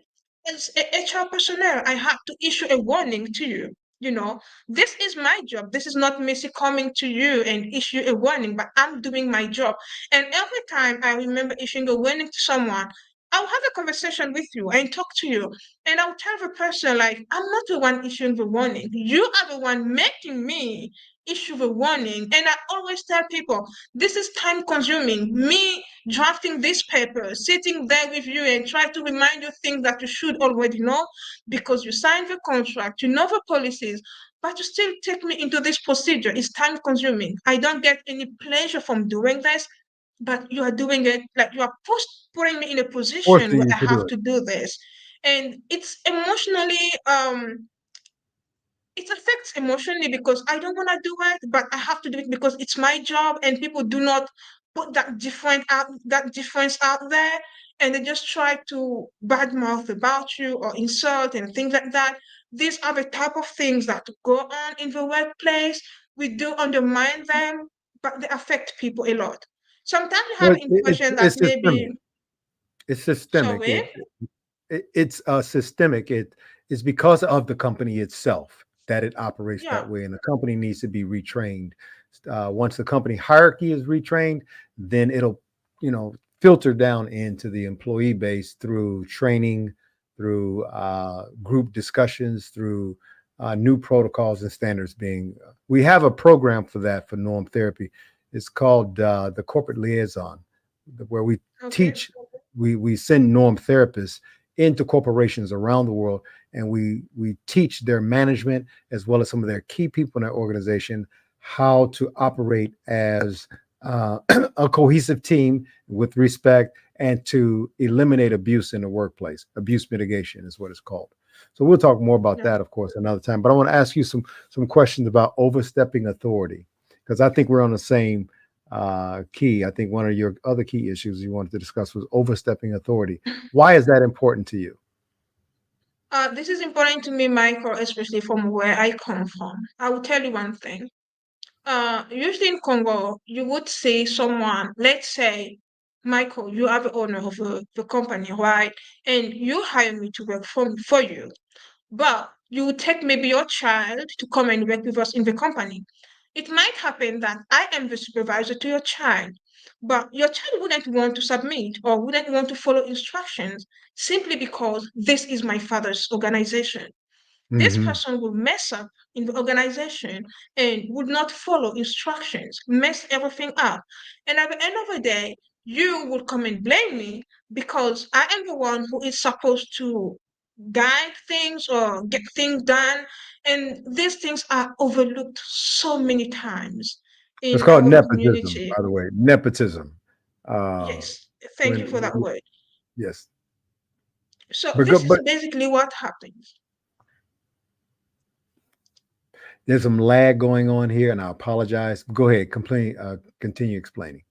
as a HR personnel, I have to issue a warning to you. You know, this is my job. This is not Missy coming to you and issue a warning, but I'm doing my job. And every time I remember issuing a warning to someone, I'll have a conversation with you and talk to you. And I'll tell the person, like, I'm not the one issuing the warning. You are the one making me issue the warning. And I always tell people, this is time consuming. Me drafting this paper, sitting there with you and try to remind you things that you should already know because you signed the contract, you know the policies, but you still take me into this procedure. It's time consuming. I don't get any pleasure from doing this, but you are doing it, like you are putting me in a position Forcing where you I to do have it. to do this. And it's emotionally it affects emotionally because I don't want to do it, but I have to do it because it's my job, and people do not put that difference out there, and they just try to badmouth about you or insult and things like that. These are the type of things that go on in the workplace. We do undermine them, but they affect people a lot. Sometimes you have Well, the impression that it's maybe, systemic. It's systemic. sorry, It's systemic. It's because of the company itself that it operates that yeah, way, and the company needs to be retrained. Once the company hierarchy is retrained, then it'll, filter down into the employee base through training, through group discussions, through new protocols and standards being. We have a program for that for norm therapy. It's called the corporate liaison, where we Okay. teach, we send norm therapists into corporations around the world, and we teach their management as well as some of their key people in their organization how to operate as a cohesive team with respect and to eliminate abuse in the workplace. Abuse mitigation is what it's called. So we'll talk more about Yeah. that, of course, another time. But I want to ask you some questions about overstepping authority, because I think we're on the same key. I think one of your other key issues you wanted to discuss was overstepping authority. Why is that important to you? This is important to me, Michael, especially from where I come from. I will tell you one thing. Usually in Congo, you would say someone, let's say, Michael, you are the owner of the company, right? And you hire me to work for you. But you would take maybe your child to come and work with us in the company. It might happen that I am the supervisor to your child, but your child wouldn't want to submit or wouldn't want to follow instructions simply because this is my father's organization. This Hmm. person will mess up in the organization and would not follow instructions, mess everything up. And at the end of the day, you will come and blame me because I am the one who is supposed to guide things or get things done. And these things are overlooked so many times It's in called our nepotism, community. by the way. Nepotism. Uh, Yes, thank when you for that word. yes, So but this good, is but basically what happens. there's some lag going on here, and I apologize. Go ahead, complain. Continue explaining.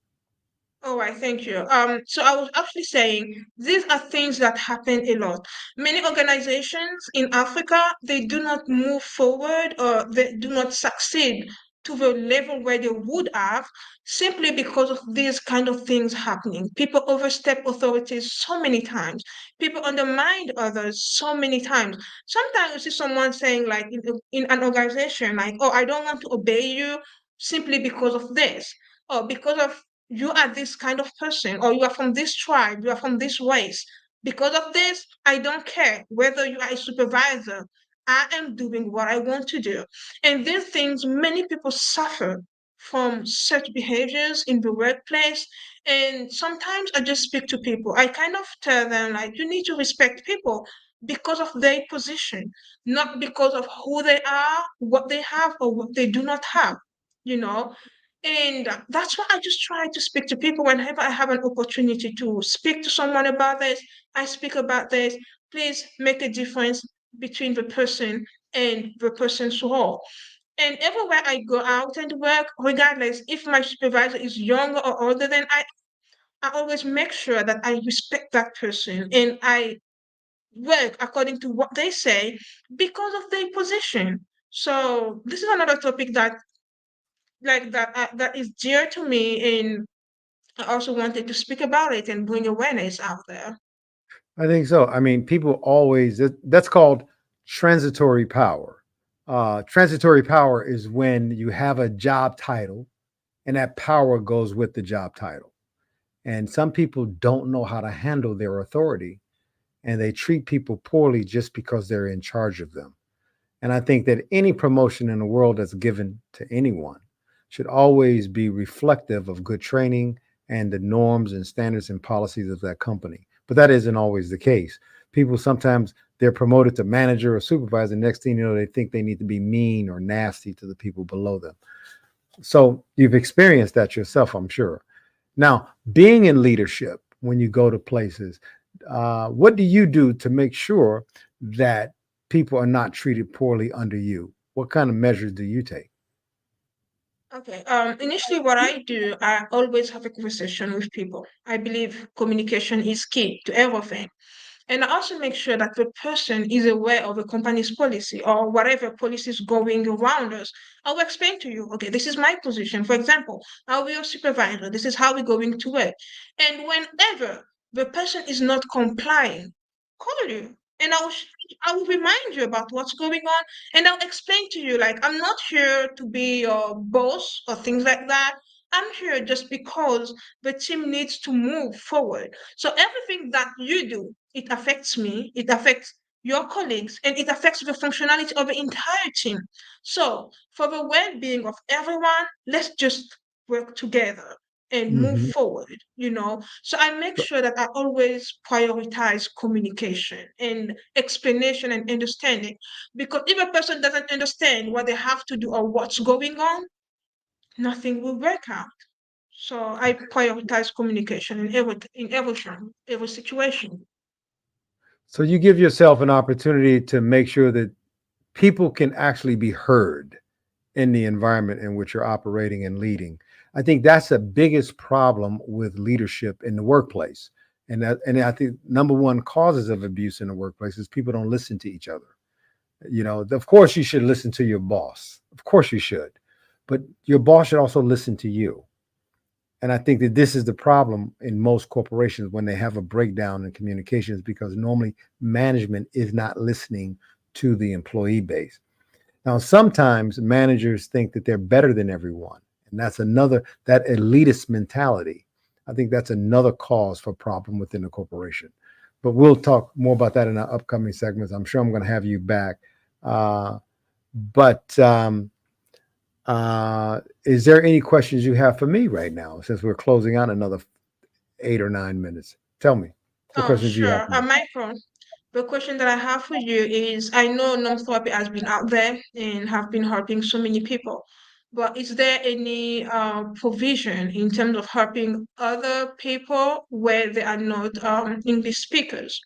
All right, thank you. So I was actually saying these are things that happen a lot. Many organizations in Africa, they do not move forward or they do not succeed to the level where they would have simply because of these kind of things happening. People overstep authorities so many times. People undermine others so many times. Sometimes you see someone saying like in an organization, like, oh, I don't want to obey you simply because of this or because of you are this kind of person, or you are from this tribe, you are from this race. Because of this, I don't care whether you are a supervisor. I am doing what I want to do. And these things, many people suffer from such behaviors in the workplace. And sometimes I just speak to people. I kind of tell them, like, you need to respect people because of their position, not because of who they are, what they have, or what they do not have, you know? And that's why I just try to speak to people whenever I have an opportunity to speak to someone about this. I speak about this. Please make a difference between the person and the person's role. And everywhere I go out and work, regardless if my supervisor is younger or older than I always make sure that I respect that person and I work according to what they say because of their position. So this is another topic that that is dear to me, and I also wanted to speak about it and bring awareness out there. I think so. I mean, people always that's called transitory power. Transitory power is when you have a job title and that power goes with the job title. And some people don't know how to handle their authority and they treat people poorly just because they're in charge of them. And I think that any promotion in the world that's given to anyone should always be reflective of good training and the norms and standards and policies of that company. But that isn't always the case. People sometimes they're promoted to manager or supervisor. Next thing you know, they think they need to be mean or nasty to the people below them. So you've experienced that yourself, I'm sure. Now, being in leadership when you go to places, what do you do to make sure that people are not treated poorly under you? What kind of measures do you take? Okay. Initially, what I do, I always have a conversation with people. I believe communication is key to everything. And I also make sure that the person is aware of the company's policy or whatever policy is going around us. I will explain to you, okay, this is my position. For example, I'll be your supervisor. This is how we're going to work. And whenever the person is not complying, call you. And I will remind you about what's going on and I'll explain to you like I'm not here to be your boss or things like that. I'm here just because the team needs to move forward. So everything that you do, it affects me, it affects your colleagues, and it affects the functionality of the entire team. So for the well-being of everyone, let's just work together and move Hmm. forward, So I make sure that I always prioritize communication and explanation and understanding. Because if a person doesn't understand what they have to do or what's going on, nothing will work out. So I prioritize communication in every situation. So you give yourself an opportunity to make sure that people can actually be heard in the environment in which you're operating and leading. I think that's the biggest problem with leadership in the workplace. And I think number one causes of abuse in the workplace is people don't listen to each other. Of course you should listen to your boss. Of course you should. But your boss should also listen to you. And I think that this is the problem in most corporations when they have a breakdown in communications because normally management is not listening to the employee base. Now, sometimes managers think that they're better than everyone. And that elitist mentality. I think that's another cause for problem within the corporation. But we'll talk more about that in our upcoming segments. I'm sure I'm going to have you back. Uh, but is there any questions you have for me right now since we're closing out another 8 or 9 minutes? Tell me. What Oh, questions do you have sure. for me? Michael, the question that I have for you is, I know norm therapy has been out there and have been helping so many people, but is there any provision in terms of helping other people where they are not English speakers?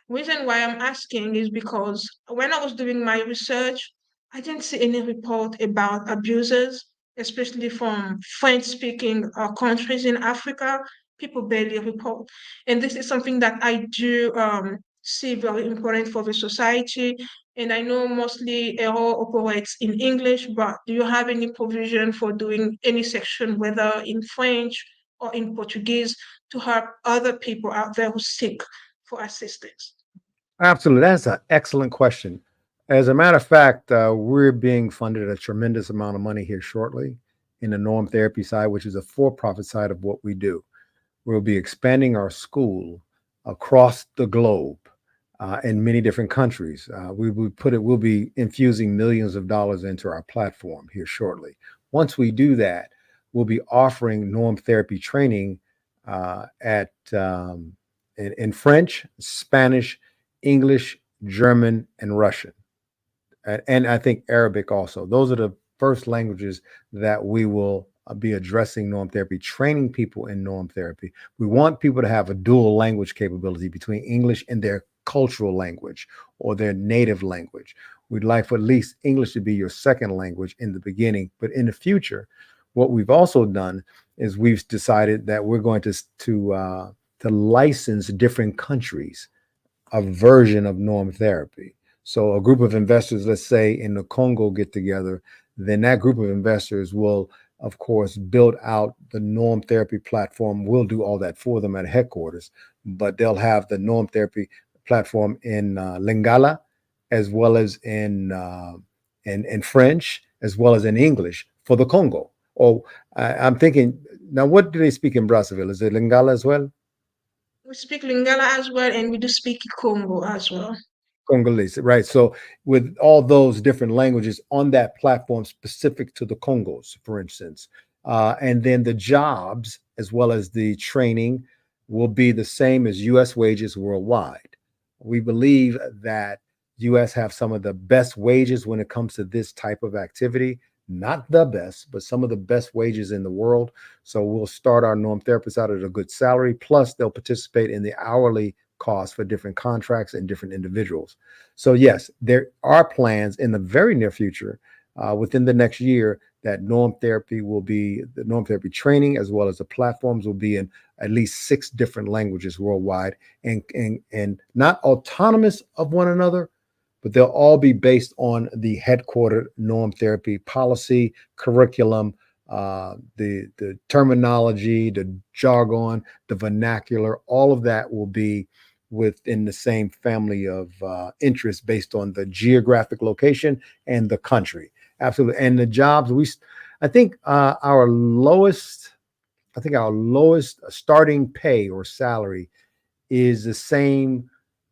Reason why I'm asking is because when I was doing my research, I didn't see any report about abusers, especially from French-speaking countries in Africa. People barely report, and this is something that I do see very important for the society. And I know mostly ERO operates in English, but do you have any provision for doing any section, whether in French or in Portuguese, to help other people out there who seek for assistance? Absolutely. That's an excellent question. As a matter of fact, we're being funded a tremendous amount of money here shortly in the norm therapy side, which is a for profit side of what we do. We'll be expanding our school across the globe in many different countries. We'll be infusing millions of dollars into our platform here shortly. Once we do that, we'll be offering norm therapy training at in French, Spanish, English, German, and Russian, and I think Arabic also. Those are the first languages that we will be addressing norm therapy, training people in norm therapy. We want people to have a dual language capability between English and their cultural language or their native language. We'd like for at least English to be your second language in the beginning, but in the future, what we've also done is we've decided that we're going to license different countries a version of norm therapy. So a group of investors, let's say in the Congo, get together, then that group of investors will, of course, build out the norm therapy platform. We'll do all that for them at headquarters, but they'll have the norm therapy platform in Lingala, as well as in French, as well as in English for the Congo. Or I'm thinking now, what do they speak in Brazzaville? Is it Lingala as well? We speak Lingala as well, and we do speak Congo as well. Congolese, right? So with all those different languages on that platform specific to the Congos, for instance, and then the jobs as well as the training will be the same as U.S. wages worldwide. We believe that U.S. have some of the best wages when it comes to this type of activity. Not the best, but some of the best wages in the world. So we'll start our norm therapists out at a good salary. Plus, they'll participate in the hourly costs for different contracts and different individuals. So, yes, there are plans in the very near future, within the next year, that the norm therapy training as well as the platforms will be in at least 6 different languages worldwide and not autonomous of one another, but they'll all be based on the headquartered norm therapy policy, curriculum, the terminology, the jargon, the vernacular. All of that will be within the same family of interests based on the geographic location and the country. Absolutely. And the jobs I think our lowest starting pay or salary is the same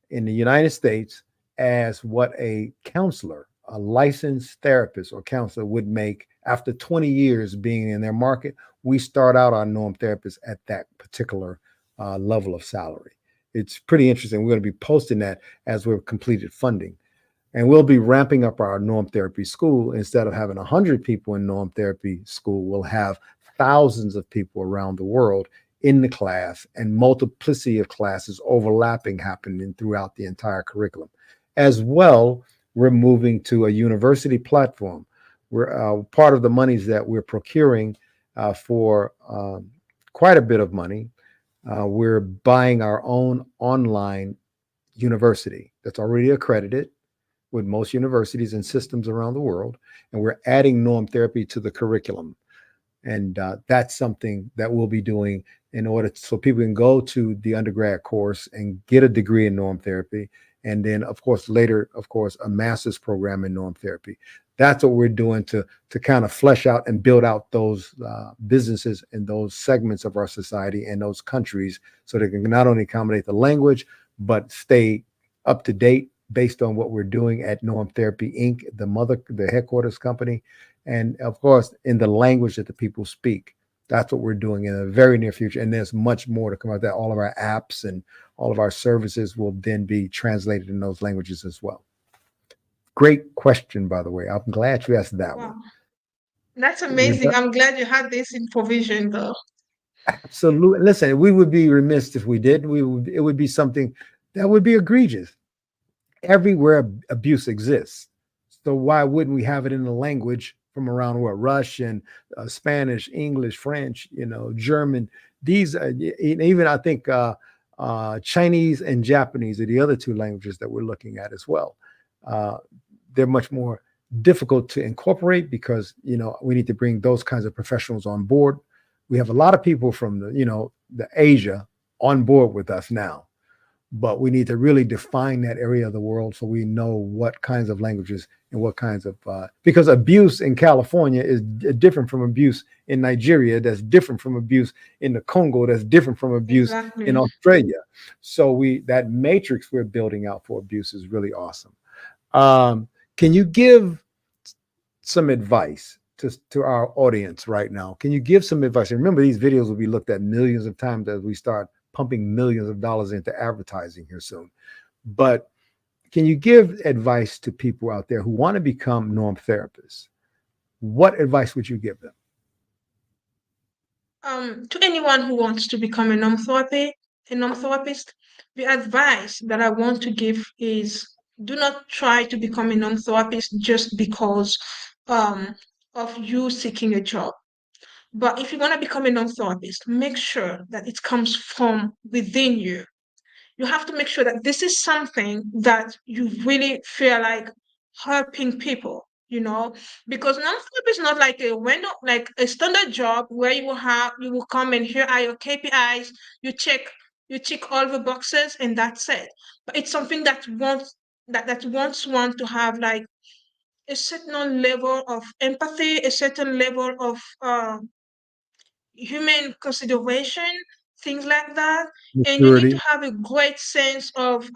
in the United States as what a counselor a licensed therapist or counselor would make after 20 years being in their market. We start out our norm therapists at that particular level of salary. It's pretty interesting. We're going to be posting that as we've completed funding. And we'll be ramping up our norm therapy school. Instead of having 100 people in norm therapy school, we'll have thousands of people around the world in the class, and multiplicity of classes overlapping happening throughout the entire curriculum. As well, we're moving to a university platform. We're part of the monies that we're procuring for quite a bit of money. We're buying our own online university that's already accredited with most universities and systems around the world, and we're adding norm therapy to the curriculum. And that's something that we'll be doing in order so people can go to the undergrad course and get a degree in norm therapy. And then, of course, later, of course, a master's program in norm therapy. That's what we're doing to kind of flesh out and build out those businesses and those segments of our society and those countries so they can not only accommodate the language, but stay up to date based on what we're doing at Norm Therapy Inc., the headquarters company, and of course, in the language that the people speak. That's what we're doing in the very near future. And there's much more to come out that. All of our apps and all of our services will then be translated in those languages as well. Great question, by the way. I'm glad you asked that Wow, one. that's amazing. I'm glad you had this in provision, though. Absolutely. Listen, we would be remiss if we did. It would be something that would be egregious. Everywhere abuse exists. So why wouldn't we have it in the language from around the world? Russian, Spanish, English, French, German. These even I think Chinese and Japanese are the other two languages that we're looking at as well. They're much more difficult to incorporate because we need to bring those kinds of professionals on board. We have a lot of people from the Asia on board with us now, but we need to really define that area of the world so we know what kinds of languages and what kinds of because abuse in California is different from abuse in Nigeria, that's different from abuse in the Congo, that's different from abuse in Exactly. Australia. So that matrix we're building out for abuse is really awesome. Can you give some advice to our audience right now? Can you give some advice? And remember, these videos will be looked at millions of times as we start pumping millions of dollars into advertising here soon. But can you give advice to people out there who want to become norm therapists? What advice would you give them? To anyone who wants to become a norm therapist, the advice that I want to give is do not try to become a norm therapist just because um, of you seeking a job. But if you want to become a norm therapist, make sure that it comes from within you. You have to make sure that this is something that you really feel like helping people, because non-stop is not like a window, like a standard job where you will come and here are your KPIs, you check you tick all the boxes and that's it. But it's something that wants one to have like a certain level of empathy, a certain level of human consideration, things like that. And you need to Maturity. have a great sense of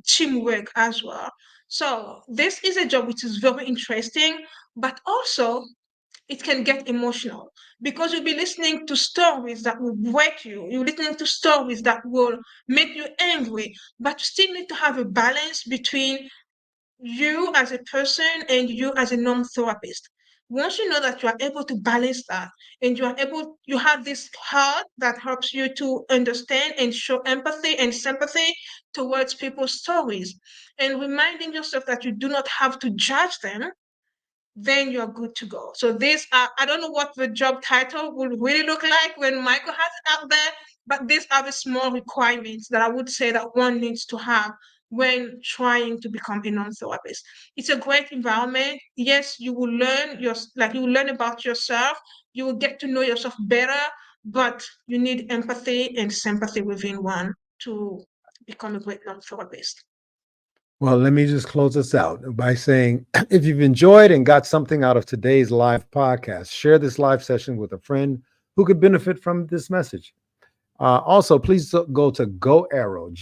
teamwork as well. So this is a job which is very interesting, but also it can get emotional because you'll be listening to stories that will break you. You're listening to stories that will make you angry, but you still need to have a balance between you as a person and you as a non-therapist. Once you know that you are able to balance that and you have this heart that helps you to understand and show empathy and sympathy towards people's stories and reminding yourself that you do not have to judge them, then you're good to go. So these are, I don't know what the job title will really look like when Michael has it out there, but these are the small requirements that I would say that one needs to have when trying to become a non-therapist. It's a great environment. Yes, you will learn about yourself, you will get to know yourself better, but you need empathy and sympathy within one to become a great non-therapist. Well, let me just close this out by saying if you've enjoyed and got something out of today's live podcast, share this live session with a friend who could benefit from this message. Also, please go to GoArrow,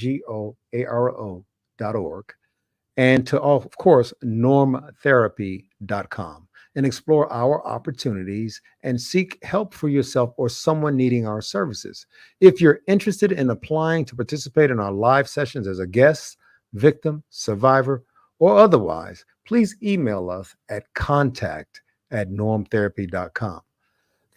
GOARO.org, and to, of course, normtherapy.com and explore our opportunities and seek help for yourself or someone needing our services. If you're interested in applying to participate in our live sessions as a guest, victim, survivor, or otherwise, please email us at contact@normtherapy.com.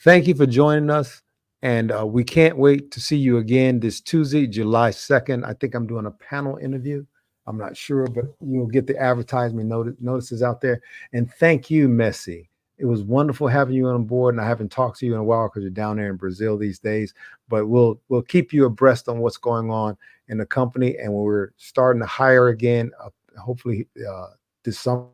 Thank you for joining us. And we can't wait to see you again this Tuesday, July 2nd. I think I'm doing a panel interview. I'm not sure, but you'll get the advertisement notices out there. And thank you, Messi. It was wonderful having you on board. And I haven't talked to you in a while because you're down there in Brazil these days. But we'll keep you abreast on what's going on in the company. And when we're starting to hire again, hopefully this summer.